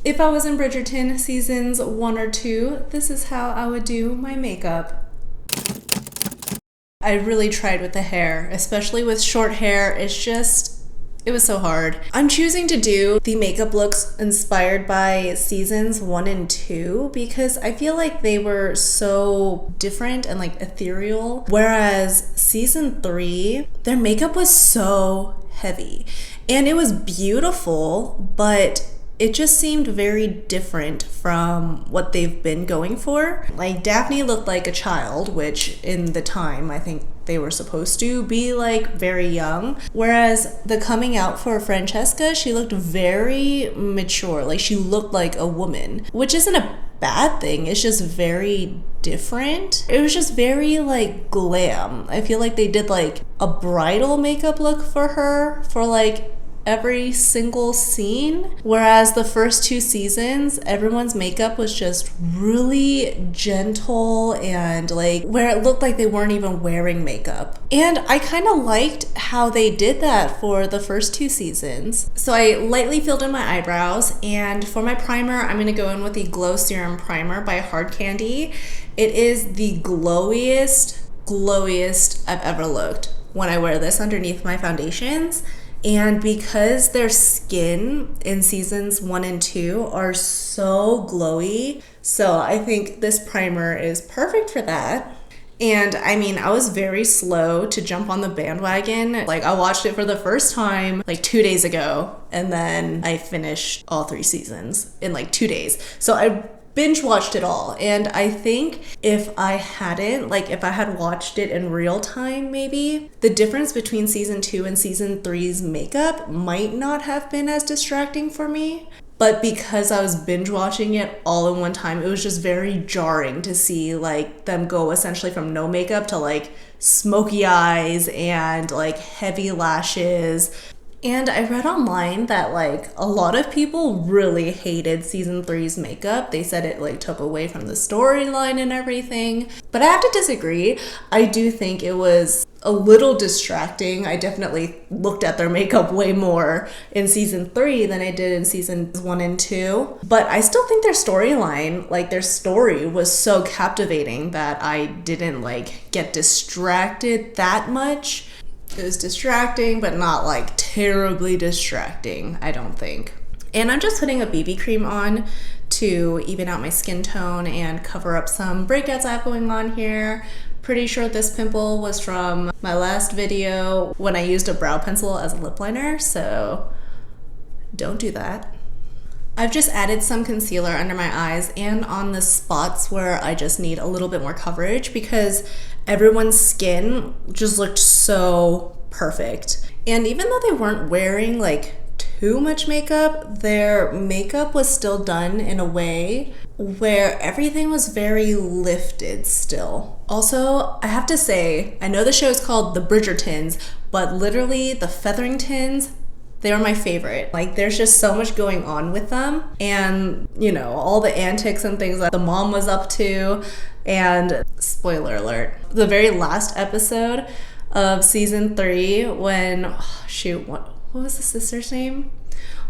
If I was in Bridgerton seasons 1 or 2, this is how I would do my makeup. I really tried with the hair, especially with short hair. It was so hard. I'm choosing to do the makeup looks inspired by seasons 1 and 2 because I feel like they were so different and like ethereal. Whereas season 3, their makeup was so heavy and it was beautiful, but it just seemed very different from what they've been going for. Like Daphne looked like a child, which in the time I think they were supposed to be like very young. Whereas the coming out for Francesca, she looked very mature. Like she looked like a woman, which isn't a bad thing. It's just very different. It was just very like glam. I feel like they did like a bridal makeup look for her for like every single scene, whereas the first 2 seasons everyone's makeup was just really gentle and like where it looked like they weren't even wearing makeup. And I kind of liked how they did that for the first 2 seasons. So I lightly filled in my eyebrows, and for my primer I'm going to go in with the Glow Serum Primer by Hard Candy. It is the glowiest I've ever looked when I wear this underneath my foundations. And because their skin in seasons 1 and 2 are so glowy, so I think this primer is perfect for that. And I mean, I was very slow to jump on the bandwagon. Like I watched it for the first time like 2 days ago, and then I finished all 3 seasons in like 2 days. So I binge watched it all, and I think if I had watched it in real time, maybe the difference between season 2 and season 3's makeup might not have been as distracting for me. But because I was binge watching it all in one time, it was just very jarring to see like them go essentially from no makeup to like smoky eyes and like heavy lashes. And I read online that like a lot of people really hated season 3's makeup. They said it like took away from the storyline and everything. But I have to disagree. I do think it was a little distracting. I definitely looked at their makeup way more in season 3 than I did in seasons 1 and 2. But I still think their storyline, like their story was so captivating that I didn't like get distracted that much. It was distracting, but not like terribly distracting, I don't think. And I'm just putting a BB cream on to even out my skin tone and cover up some breakouts I have going on here. Pretty sure this pimple was from my last video when I used a brow pencil as a lip liner, so don't do that. I've just added some concealer under my eyes and on the spots where I just need a little bit more coverage because everyone's skin just looked so perfect. And even though they weren't wearing like too much makeup, their makeup was still done in a way where everything was very lifted still. Also, I have to say, I know the show is called The Bridgertons, but literally the Featheringtons, they were my favorite. Like there's just so much going on with them, and you know, all the antics and things that the mom was up to. And spoiler alert, the very last episode of season 3 when what was the sister's name?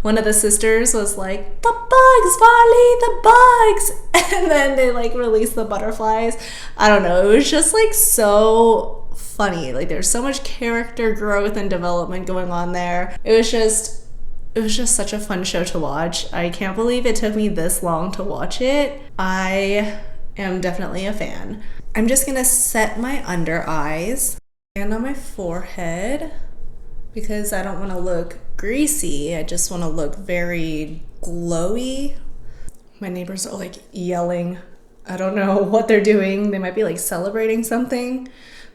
One of the sisters was like, "The bugs, Varley, the bugs!" And then they like released the butterflies. I don't know, it was just like so funny. Like there's so much character growth and development going on there. It was just such a fun show to watch. I can't believe it took me this long to watch it. I am definitely a fan. I'm just gonna set my under eyes and on my forehead because I don't want to look greasy. I just want to look very glowy. My neighbors are like yelling. I don't know what they're doing. They might be like celebrating something,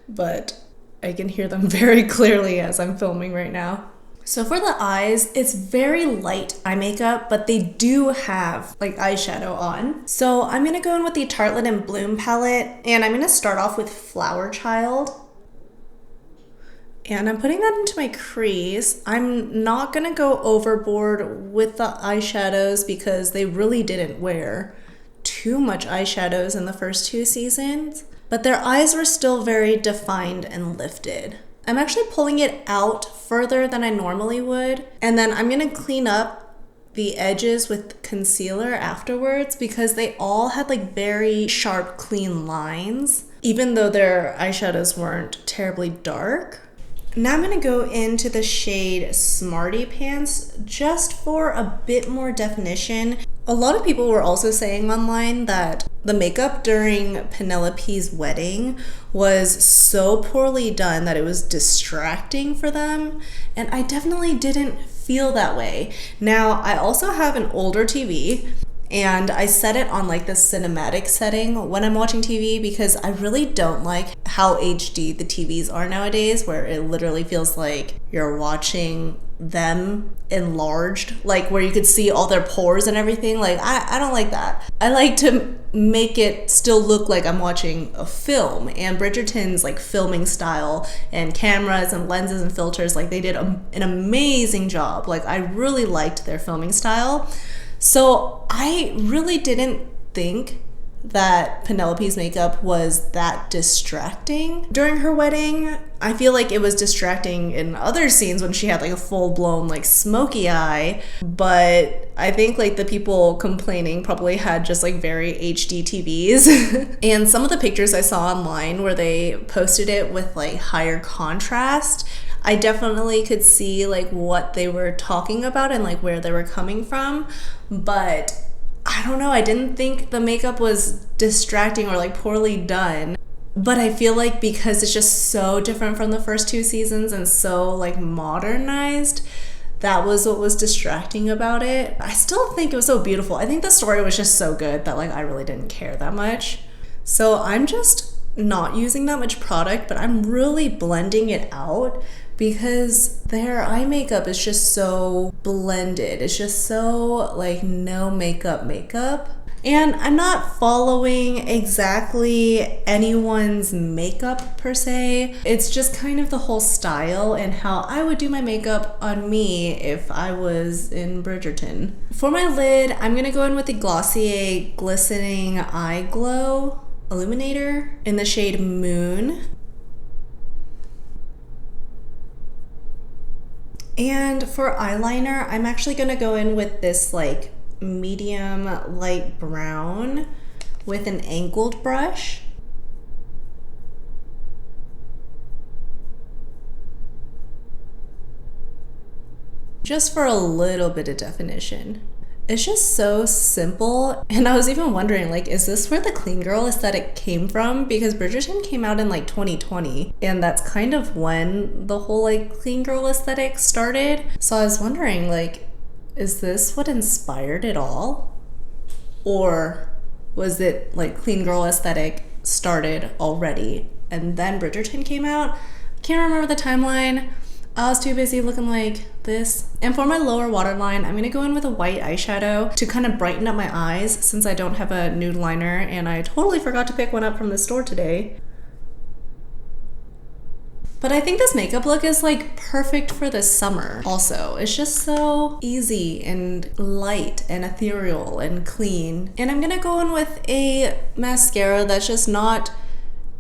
but I can hear them very clearly as I'm filming right now. So for the eyes, it's very light eye makeup, but they do have like eyeshadow on. So I'm gonna go in with the Tartelette and Bloom palette, and I'm gonna start off with Flower Child. And I'm putting that into my crease. I'm not gonna go overboard with the eyeshadows because they really didn't wear too much eyeshadows in the first 2 seasons, but their eyes were still very defined and lifted. I'm actually pulling it out further than I normally would, and then I'm gonna clean up the edges with concealer afterwards because they all had like very sharp, clean lines, even though their eyeshadows weren't terribly dark. Now I'm going to go into the shade Smarty Pants just for a bit more definition. A lot of people were also saying online that the makeup during Penelope's wedding was so poorly done that it was distracting for them, and I definitely didn't feel that way. Now, I also have an older TV, and I set it on like the cinematic setting when I'm watching TV because I really don't like how HD the TVs are nowadays, where it literally feels like you're watching them enlarged, like where you could see all their pores and everything. Like I don't like that. I like to make it still look like I'm watching a film, and Bridgerton's like filming style and cameras and lenses and filters, like they did an amazing job. Like I really liked their filming style. So I really didn't think that Penelope's makeup was that distracting during her wedding. I feel like it was distracting in other scenes when she had like a full-blown like smoky eye, but I think like the people complaining probably had just like very HD TVs. And some of the pictures I saw online where they posted it with like higher contrast, I definitely could see like what they were talking about and like where they were coming from, but I don't know, I didn't think the makeup was distracting or like poorly done. But I feel like because it's just so different from the first two seasons and so like modernized, that was what was distracting about it. I still think it was so beautiful. I think the story was just so good that like I really didn't care that much. So I'm just not using that much product, but I'm really blending it out because their eye makeup is just so blended. It's just so like no makeup. And I'm not following exactly anyone's makeup per se. It's just kind of the whole style and how I would do my makeup on me if I was in Bridgerton. For my lid, I'm gonna go in with the Glossier Glistening Eye Glow Illuminator in the shade Moon. And for eyeliner, I'm actually gonna go in with this like medium light brown with an angled brush. Just for a little bit of definition. It's just so simple, and I was even wondering, like, is this where the clean girl aesthetic came from? Because Bridgerton came out in like 2020, and that's kind of when the whole like clean girl aesthetic started. So I was wondering, like, is this what inspired it all? Or was it like clean girl aesthetic started already and then Bridgerton came out? I can't remember the timeline. I was too busy looking like this. And for my lower waterline, I'm gonna go in with a white eyeshadow to kind of brighten up my eyes since I don't have a nude liner and I totally forgot to pick one up from the store today. But I think this makeup look is like perfect for the summer also. It's just so easy and light and ethereal and clean. And I'm gonna go in with a mascara that's just not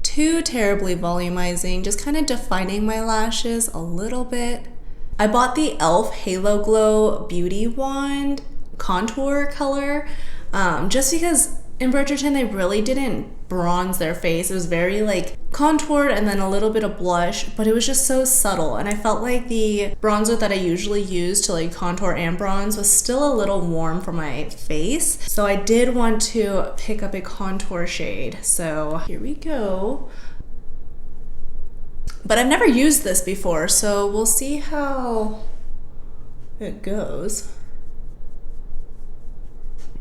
too terribly volumizing, just kind of defining my lashes a little bit. I bought the e.l.f. Halo Glow Beauty Wand contour color just because in Bridgerton they really didn't bronze their face. It was very like contoured and then a little bit of blush, but it was just so subtle, and I felt like the bronzer that I usually use to like contour and bronze was still a little warm for my face. So I did want to pick up a contour shade. So here we go. But I've never used this before, so we'll see how it goes.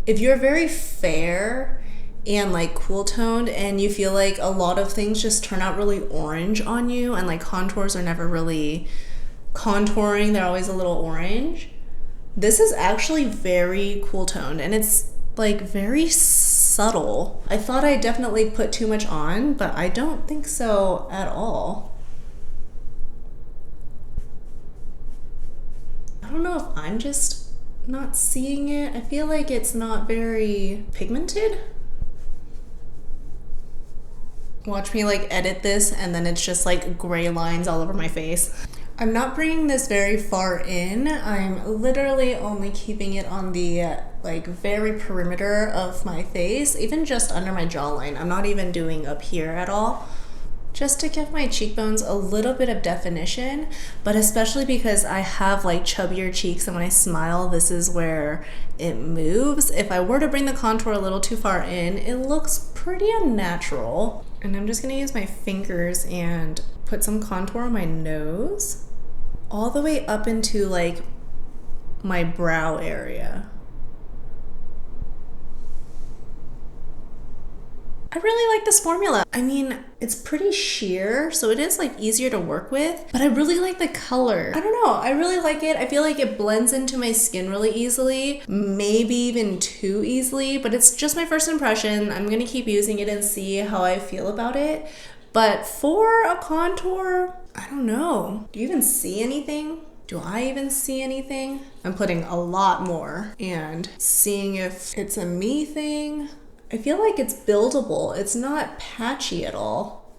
If you're very fair and like cool toned and you feel like a lot of things just turn out really orange on you and like contours are never really contouring, they're always a little orange, this is actually very cool toned and it's like very subtle. I thought I definitely put too much on, but I don't think so at all. I don't know if I'm just not seeing it. I feel like it's not very pigmented. Watch me like edit this and then it's just like gray lines all over my face. I'm not bringing this very far in. I'm literally only keeping it on the like very perimeter of my face, even just under my jawline. I'm not even doing up here at all, just to give my cheekbones a little bit of definition, but especially because I have like chubbier cheeks and when I smile, this is where it moves. If I were to bring the contour a little too far in, it looks pretty unnatural. And I'm just gonna use my fingers and put some contour on my nose, all the way up into like my brow area. I really like this formula. I mean, it's pretty sheer, so it is like easier to work with, but I really like the color. I don't know, I really like it. I feel like it blends into my skin really easily, maybe even too easily, but it's just my first impression. I'm gonna keep using it and see how I feel about it. But for a contour, I don't know. Do you even see anything? Do I even see anything? I'm putting a lot more and seeing if it's a me thing. I feel like it's buildable. It's not patchy at all.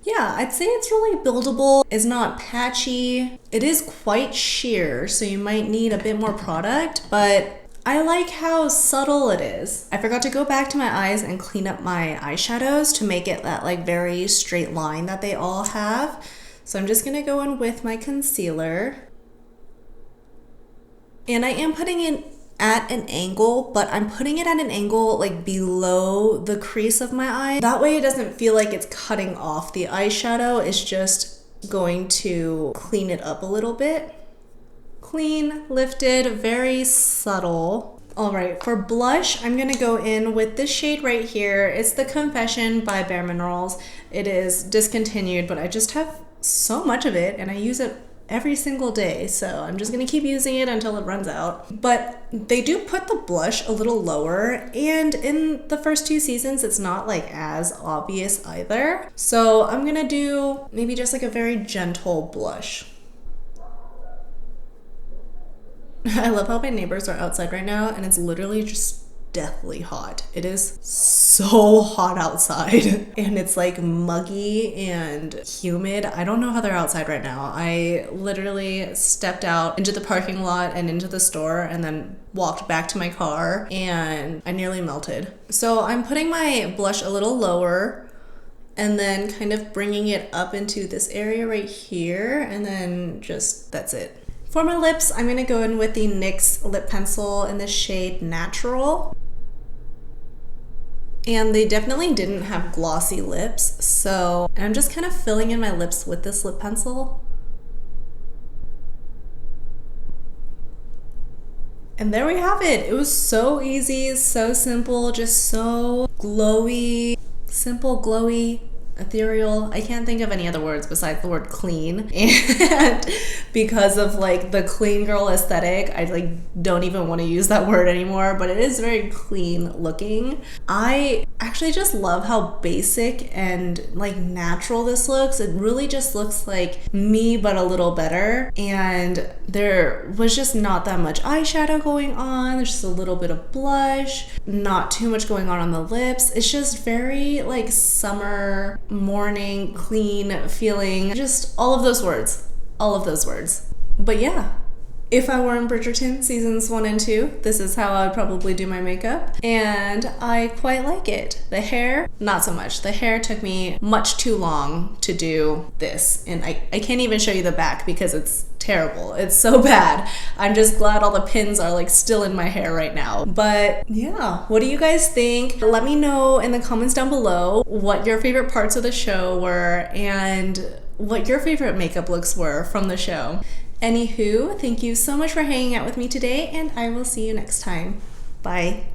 Yeah, I'd say it's really buildable. It's not patchy. It is quite sheer, so you might need a bit more product, but I like how subtle it is. I forgot to go back to my eyes and clean up my eyeshadows to make it that like very straight line that they all have. So I'm just gonna go in with my concealer. And I am putting it at an angle, but I'm putting it at an angle like below the crease of my eye. That way it doesn't feel like it's cutting off the eyeshadow. It's just going to clean it up a little bit. Clean, lifted, very subtle. All right, for blush, I'm gonna go in with this shade right here. It's the Confession by Bare Minerals. It is discontinued, but I just have so much of it and I use it every single day, so I'm just gonna keep using it until it runs out. But they do put the blush a little lower, and in the first 2 seasons it's not like as obvious either. So I'm gonna do maybe just like a very gentle blush. I love how my neighbors are outside right now and it's literally just deathly hot. It is so hot outside and it's like muggy and humid. I don't know how they're outside right now. I literally stepped out into the parking lot and into the store and then walked back to my car and I nearly melted. So I'm putting my blush a little lower and then kind of bringing it up into this area right here, and then just that's it. For my lips, I'm gonna go in with the NYX lip pencil in the shade Natural. And they definitely didn't have glossy lips, so I'm just kind of filling in my lips with this lip pencil. And there we have it. It was so easy, so simple, just so glowy, simple, glowy, ethereal. I can't think of any other words besides the word clean. And because of like the clean girl aesthetic, I like don't even want to use that word anymore, but it is very clean looking. I actually just love how basic and like natural this looks. It really just looks like me, but a little better. And there was just not that much eyeshadow going on. There's just a little bit of blush, not too much going on the lips. It's just very like summer morning clean feeling, just all of those words. But yeah, if I were in Bridgerton seasons 1 and 2, this is how I would probably do my makeup, and I quite like it. The hair, not so much. The hair took me much too long to do this, and I can't even show you the back because it's terrible. It's so bad. I'm just glad all the pins are like still in my hair right now. But yeah, what do you guys think? Let me know in the comments down below what your favorite parts of the show were and what your favorite makeup looks were from the show. Anywho, thank you so much for hanging out with me today, and I will see you next time. Bye.